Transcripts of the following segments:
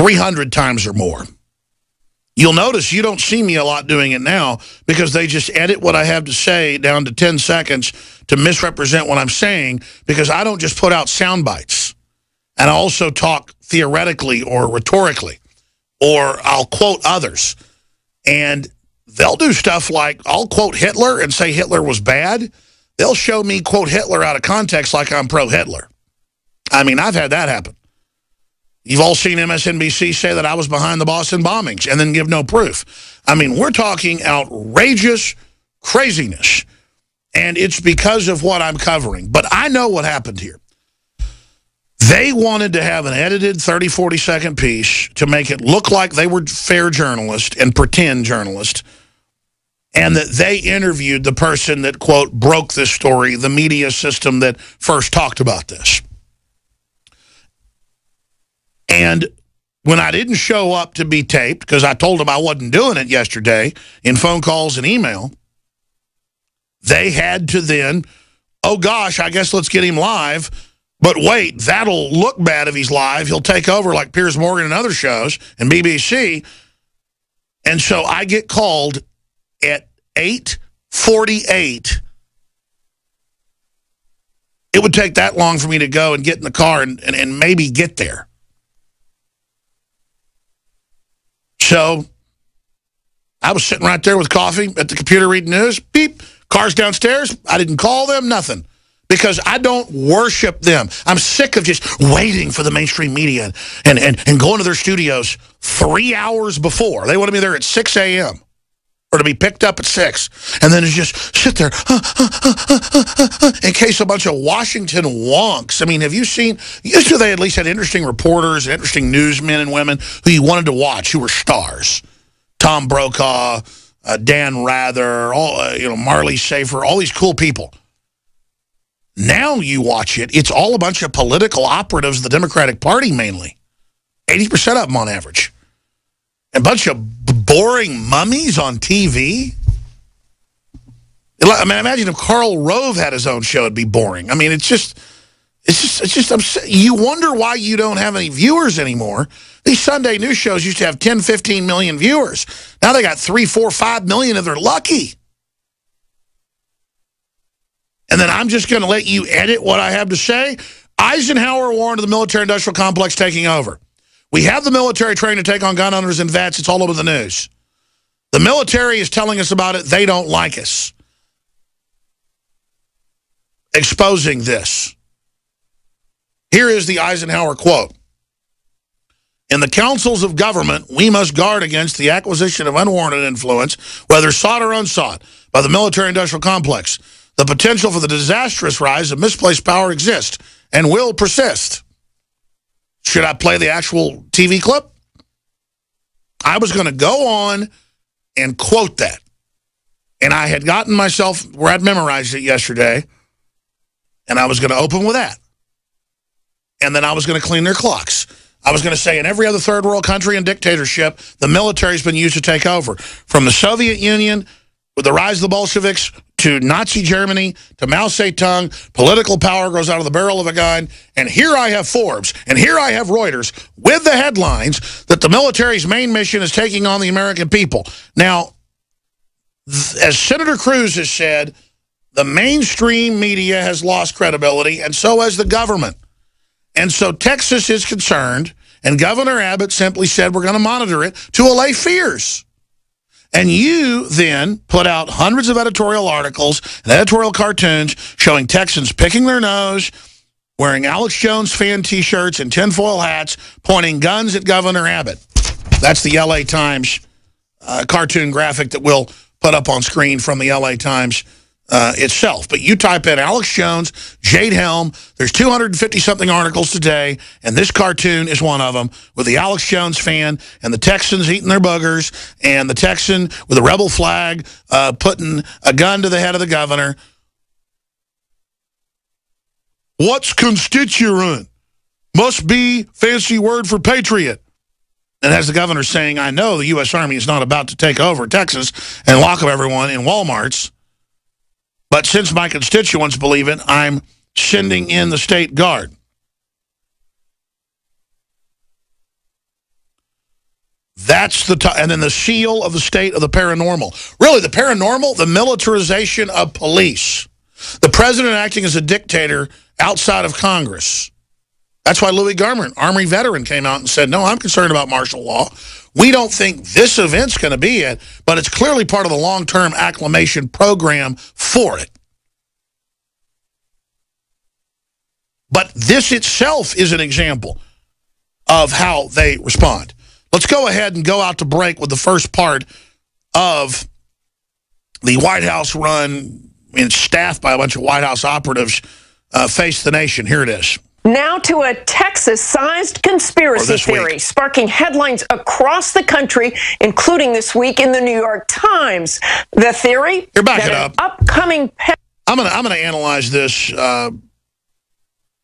300 times or more. You'll notice you don't see me a lot doing it now because they just edit what I have to say down to 10 seconds to misrepresent what I'm saying, because I don't just put out sound bites. And I also talk theoretically or rhetorically, or I'll quote others. And they'll do stuff like I'll quote Hitler and say Hitler was bad. They'll show me quote Hitler out of context like I'm pro-Hitler. I mean, I've had that happen. You've all seen MSNBC say that I was behind the Boston bombings and then give no proof. I mean, we're talking outrageous craziness, and it's because of what I'm covering. But I know what happened here. They wanted to have an edited 30, 40-second piece to make it look like they were fair journalists and pretend journalists, and that they interviewed the person that, quote, broke this story, the media system that first talked about this. And when I didn't show up to be taped, because I told them I wasn't doing it yesterday in phone calls and email, they had to then, oh gosh, I guess let's get him live. But wait, that'll look bad if he's live. He'll take over like Piers Morgan and other shows and BBC. And so I get called at 8:48. It would take that long for me to go and get in the car and maybe get there. So I was sitting right there with coffee at the computer reading news. Beep, cars downstairs. I didn't call them, nothing. Because I don't worship them. I'm sick of just waiting for the mainstream media and going to their studios 3 hours before. They wanted me there at 6 a.m. or to be picked up at 6. And then just sit there in case a bunch of Washington wonks. I mean, have you seen, used to they at least had interesting reporters and interesting newsmen and women who you wanted to watch, who were stars. Tom Brokaw, Dan Rather, Marley Safer, all these cool people. Now you watch it, it's all a bunch of political operatives of the Democratic Party mainly. 80% of them on average. A bunch of boring mummies on TV. I mean, imagine if Karl Rove had his own show, it'd be boring. I mean, it's just you wonder why you don't have any viewers anymore. These Sunday news shows used to have 10, 15 million viewers. Now they got 3, 4, 5 million if they're lucky. And then I'm just going to let you edit what I have to say? Eisenhower warned of the military-industrial complex taking over. We have the military trained to take on gun owners and vets. It's all over the news. The military is telling us about it. They don't like us. Exposing this. Here is the Eisenhower quote. In the councils of government, we must guard against the acquisition of unwarranted influence, whether sought or unsought, by the military-industrial complex. The potential for the disastrous rise of misplaced power exists and will persist. Should I play the actual TV clip? I was going to go on and quote that. And I had gotten myself where I'd memorized it yesterday, and I was going to open with that. And then I was going to clean their clocks. I was going to say in every other third world country and dictatorship, the military's been used to take over. From the Soviet Union, with the rise of the Bolsheviks, to Nazi Germany, to Mao Zedong, political power grows out of the barrel of a gun. And here I have Forbes, and here I have Reuters, with the headlines that the military's main mission is taking on the American people. Now, as Senator Cruz has said, the mainstream media has lost credibility, and so has the government. And so Texas is concerned, and Governor Abbott simply said we're going to monitor it to allay fears. And you then put out hundreds of editorial articles and editorial cartoons showing Texans picking their nose, wearing Alex Jones fan T-shirts and tinfoil hats, pointing guns at Governor Abbott. That's the L.A. Times cartoon graphic that we'll put up on screen from the L.A. Times itself. But you type in Alex Jones, Jade Helm, there's 250-something articles today, and this cartoon is one of them, with the Alex Jones fan and the Texans eating their boogers, and the Texan with a rebel flag putting a gun to the head of the governor. What's constituent? Must be fancy word for patriot. And as the governor saying, I know the U.S. Army is not about to take over Texas and lock up everyone in Walmarts, but since my constituents believe it, I'm sending in the state guard. That's and then the seal of the state of the paranormal. Really, the paranormal, the militarization of police. The president acting as a dictator outside of Congress. That's why Louis Gohmert, Army veteran, came out and said, no, I'm concerned about martial law. We don't think this event's going to be it, but it's clearly part of the long-term acclimation program for it. But this itself is an example of how they respond. Let's go ahead and go out to break with the first part of the White House run and staffed by a bunch of White House operatives Face the Nation. Here it is. Now to a Texas-sized conspiracy theory, sparking headlines across the country, including this week in the New York Times. The theory that an upcoming... I'm gonna analyze this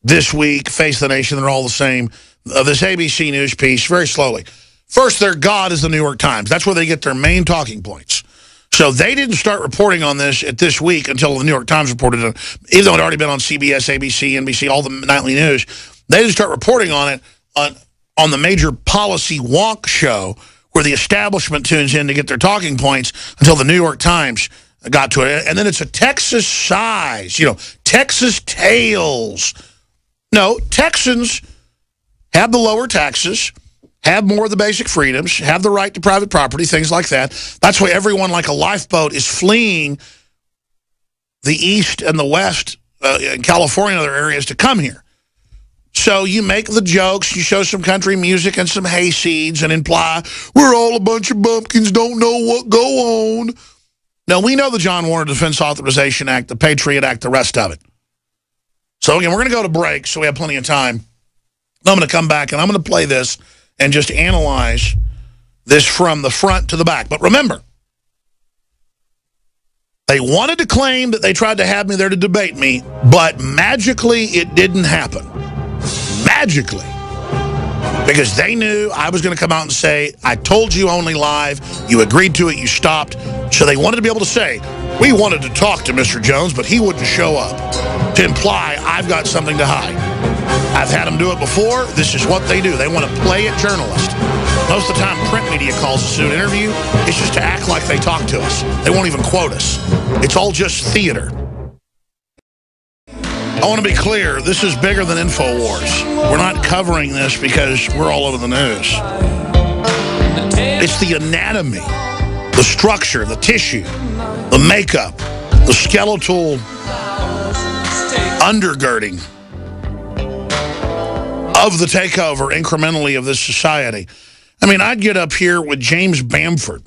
this week, Face the Nation, they're all the same, this ABC News piece, very slowly. First, their god is the New York Times. That's where they get their main talking points. So they didn't start reporting on this at this week until the New York Times reported it, even though it had already been on CBS, ABC, NBC, all the nightly news. They didn't start reporting on it on the major policy wonk show where the establishment tunes in to get their talking points until the New York Times got to it. And then it's a Texas size, Texas tales. No, Texans have the lower taxes, have more of the basic freedoms, have the right to private property, things like that. That's why everyone like a lifeboat is fleeing the East and the West, in California and other areas, to come here. So you make the jokes, you show some country music and some hayseeds and imply, we're all a bunch of bumpkins, don't know what go on. Now, we know the John Warner Defense Authorization Act, the Patriot Act, the rest of it. So, again, we're going to go to break, so we have plenty of time. I'm going to come back, and I'm going to play this and just analyze this from the front to the back. But remember, they wanted to claim that they tried to have me there to debate me, but magically it didn't happen. Magically. Because they knew I was going to come out and say, I told you only live, you agreed to it, you stopped. So they wanted to be able to say, we wanted to talk to Mr. Jones, but he wouldn't show up, to imply I've got something to hide. I've had them do it before. This is what they do. They want to play it journalist. Most of the time, print media calls us to an interview. It's just to act like they talk to us. They won't even quote us. It's all just theater. I want to be clear. This is bigger than InfoWars. We're not covering this because we're all over the news. It's the anatomy, the structure, the tissue, the makeup, the skeletal undergirding of the takeover incrementally of this society. I mean, I'd get up here with James Bamford,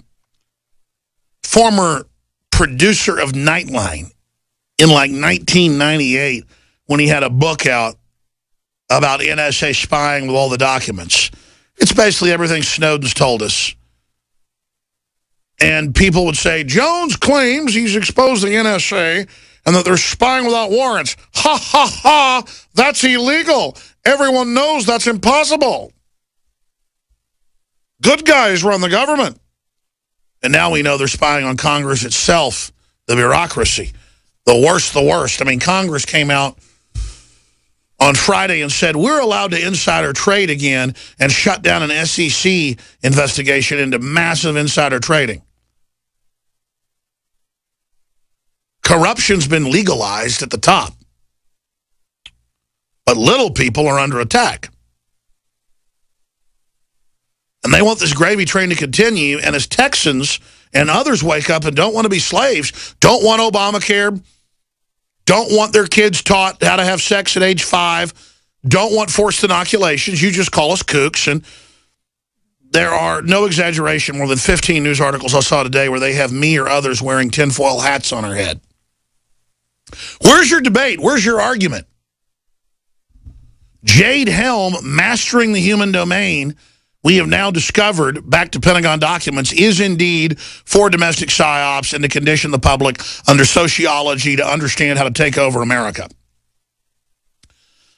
former producer of Nightline in like 1998 when he had a book out about NSA spying with all the documents. It's basically everything Snowden's told us. And people would say, Jones claims he's exposed the NSA and that they're spying without warrants. Ha, ha, ha, that's illegal. Everyone knows that's impossible. Good guys run the government. And now we know they're spying on Congress itself, the bureaucracy. The worst, the worst. I mean, Congress came out on Friday and said, we're allowed to insider trade again, and shut down an SEC investigation into massive insider trading. Corruption's been legalized at the top. But little people are under attack. And they want this gravy train to continue, and as Texans and others wake up and don't want to be slaves, don't want Obamacare, don't want their kids taught how to have sex at age 5, don't want forced inoculations, you just call us kooks. And there are, no exaggeration, more than 15 news articles I saw today where they have me or others wearing tinfoil hats on our head. Where's your debate? Where's your argument? Jade Helm, mastering the human domain, we have now discovered, back to Pentagon documents, is indeed for domestic psyops and to condition the public under sociology to understand how to take over America.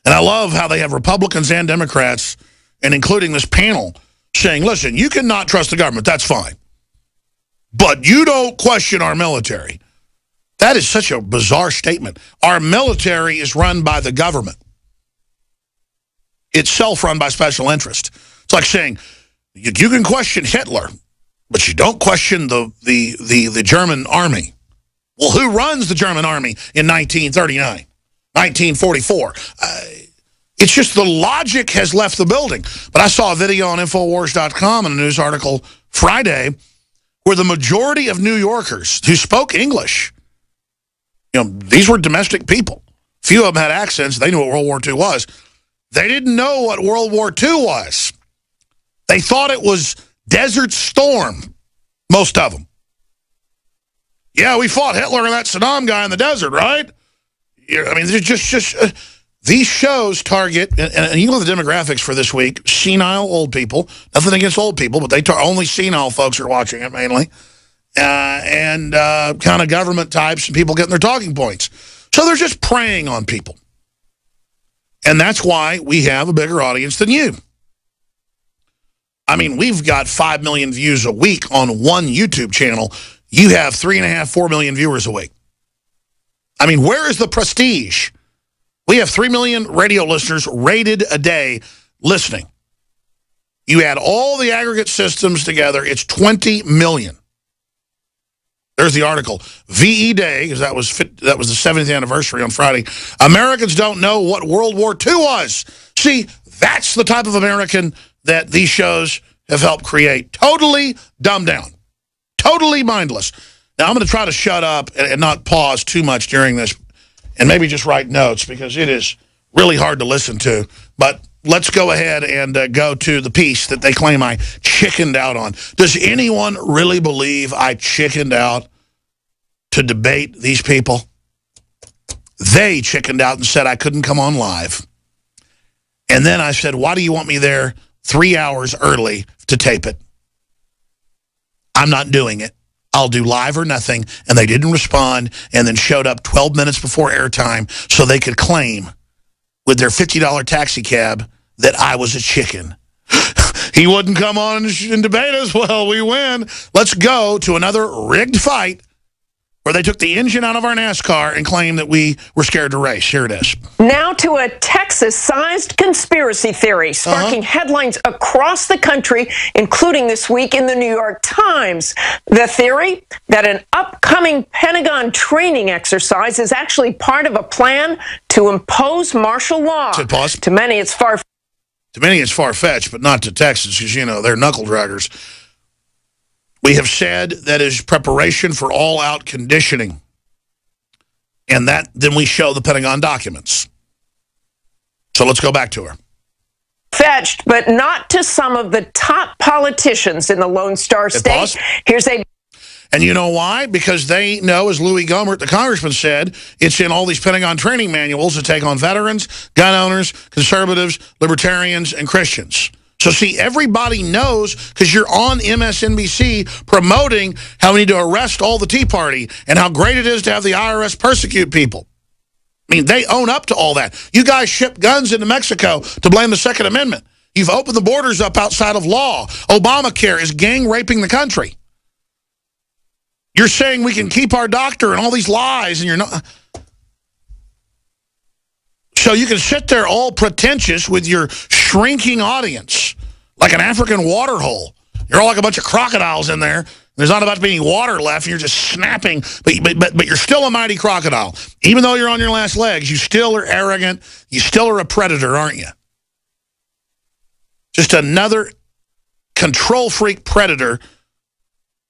And I love how they have Republicans and Democrats, and including this panel, saying, listen, you cannot trust the government, that's fine. But you don't question our military. That is such a bizarre statement. Our military is run by the government. It's self-run by special interest. It's like saying, You can question Hitler, but you don't question the German army. Well, who runs the German army in 1939, 1944? It's just the logic has left the building. But I saw a video on Infowars.com and a news article Friday where the majority of New Yorkers who spoke English, these were domestic people. Few of them had accents. They knew what World War II was. They didn't know what World War II was. They thought it was Desert Storm, most of them. Yeah, we fought Hitler and that Saddam guy in the desert, right? I mean, these shows target, and you know the demographics for this week, senile old people. Nothing against old people, but only senile folks are watching it mainly. And kind of government types and people getting their talking points. So they're just preying on people. And that's why we have a bigger audience than you. I mean, we've got 5 million views a week on one YouTube channel. You have 3.5, 4 million viewers a week. I mean, where is the prestige? We have 3 million radio listeners rated a day listening. You add all the aggregate systems together, it's 20 million. There's the article. VE Day, because that was the 70th anniversary on Friday. Americans don't know what World War II was. See, that's the type of American that these shows have helped create. Totally dumbed down. Totally mindless. Now, I'm going to try to shut up and not pause too much during this and maybe just write notes because it is really hard to listen to. But let's go ahead and go to the piece that they claim I chickened out on. Does anyone really believe I chickened out to debate these people? They chickened out and said I couldn't come on live. And then I said, why do you want me there 3 hours early to tape it? I'm not doing it. I'll do live or nothing. And they didn't respond and then showed up 12 minutes before airtime so they could claim with their $50 taxi cab that I was a chicken. He wouldn't come on and debate us. Well, we win. Let's go to another rigged fight where they took the engine out of our NASCAR and claimed that we were scared to race. Here it is. Now to a Texas-sized conspiracy theory sparking headlines across the country, including this week in the New York Times. The theory that an upcoming Pentagon training exercise is actually part of a plan to impose martial law. Pause. To many, it's far-fetched, but not to Texas, because, they're knuckle draggers. We have said that is preparation for all-out conditioning. And then we show the Pentagon documents. So let's go back to her. Fetched, but not to some of the top politicians in the Lone Star State. Here's a... And you know why? Because they know, as Louis Gohmert, the congressman, said, it's in all these Pentagon training manuals to take on veterans, gun owners, conservatives, libertarians, and Christians. So, see, everybody knows because you're on MSNBC promoting how we need to arrest all the Tea Party and how great it is to have the IRS persecute people. I mean, they own up to all that. You guys ship guns into Mexico to blame the Second Amendment. You've opened the borders up outside of law. Obamacare is gang raping the country. You're saying we can keep our doctor and all these lies, and you're not. So you can sit there all pretentious with your shrinking audience, like an African water hole. You're all like a bunch of crocodiles in there. There's not about to be any water left, and you're just snapping. But you're still a mighty crocodile. Even though you're on your last legs, you still are arrogant. You still are a predator, aren't you? Just another control freak predator.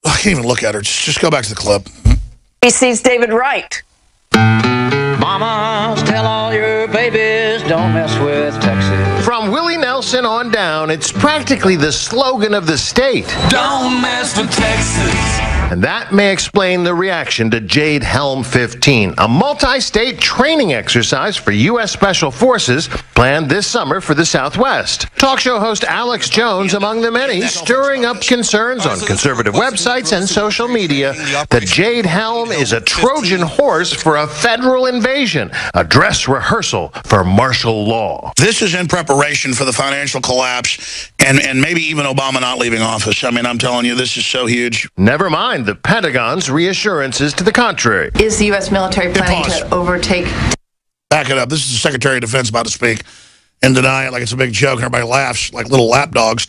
I can't even look at her. Just go back to the clip. BC's David Wright. Mamas, tell all your babies, don't mess with Texas. From Willie Nelson on down, it's practically the slogan of the state. Don't mess with Texas. And that may explain the reaction to Jade Helm 15, a multi-state training exercise for U.S. Special Forces planned this summer for the Southwest. Talk show host Alex Jones among the many, stirring up concerns on conservative websites and social media that Jade Helm is a Trojan horse for a federal invasion, a dress rehearsal for martial law. This is in preparation for the financial collapse and maybe even Obama not leaving office. I mean, I'm telling you, this is so huge. Never mind the Pentagon's reassurances to the contrary. Is the U.S. military planning to overtake? Back it up. This is the Secretary of Defense about to speak and deny it like it's a big joke, and everybody laughs like little lapdogs.